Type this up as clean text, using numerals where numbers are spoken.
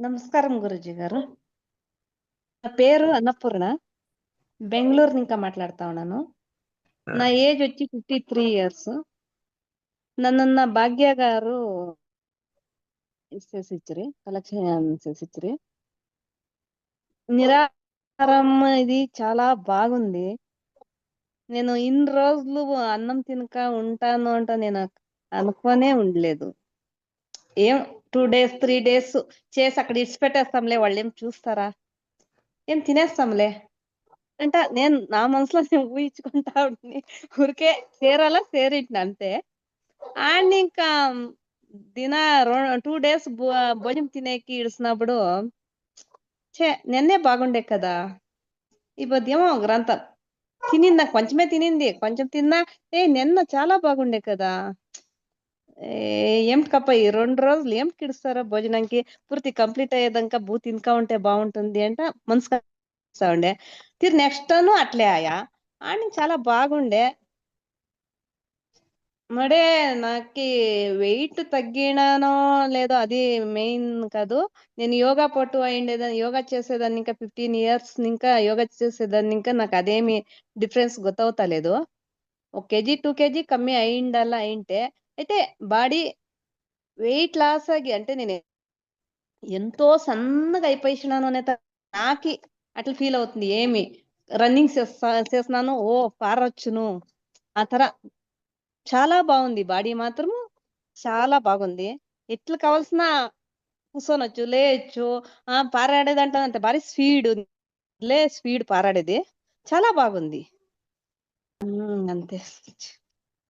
నమస్కారం గురూజీ గారు. నా పేరు అన్నపూర్ణ. బెంగుళూరు నుంచి మాట్లాడుతా ఉన్నాను. ఆ! నా ఏజ్ వచ్చి 53 ఇయర్స్. నన్ను భాగ్య గారు చేసిచ్చిరి. కలెక్షన్ చేసిచ్చిరి. నిరాహారం ఇది చాలా బాగుంది. నేను ఇన్ని రోజులు అన్నం తినక ఉంటాను అంట నేను అనుకోనే ఉండలేదు. ఏం 2 డేస్, 3 డేస్ చేసి అక్కడ ఇడిచిపెట్టేస్తాంలే వాళ్ళేం చూస్తారా? ఏం తినేస్తాంలే. అంటే నేను నా మనసులో నేను ఊహించుకుంటా ఉంటిని. ఊరికే సేరాలా సేరింటిని అంతే. ఇంకా దిన 2 డేస్ భోజనం తినేకి ఇడిసినప్పుడు నిన్నే బాగుండే కదా! ఈ పొద్దేమో గ్రంథం. తినింది నాకు కొంచెమే తినింది. కొంచెం తిన్నా, నిన్న చాలా బాగుండే కదా! ఏమిటికప్ప ఈ 2 రోజులు ఏమిటికిడుస్తారో భోజనంకి పూర్తి కంప్లీట్ అయ్యేదాకా తినకా ఉంటే బావుంటుంది అంటే మనసుకు అనిపిస్తా ఉండే. నెక్స్టను అట్లే ఆయా. నుంచి చాలా బాగుండే. మడే నాకి వెయిట్ తగ్గినానో లేదో అది మెయిన్ కాదు. నేను యోగా పట్టు అయిండేదాన్ని. యోగా చేసేదాన్ని ఇంకా 15 ఇయర్స్ ఇంకా యోగా చేసేదాన్ని ఇంకా నాకదేమి డిఫరెన్స్ ಗೊತ್ತಾవుతలేదు. 1 కేజీ, 2 కేజీ కಮ್ಮಿ అయింటే అయితే బాడీ వెయిట్ లాస్ ఆಗಿ అంటే నేను ఎంతో సన్నగా అయిపోయిచ్చినాను అనే నాకి అట్లా ఫీల్ అవుతుంది. ఏమి రన్నింగ్ చేస్తున్నాను. పారొచ్చును. ఆ తర చాలా బావుంది. బాడీ మాత్రము చాలా బాగుంది. ఎట్లా కావాల్సిన కూసోనొచ్చు, లేయొచ్చు. పారాడేదంటే అంత భారీ స్పీడ్ పారాడేది. చాలా బాగుంది. అంతే.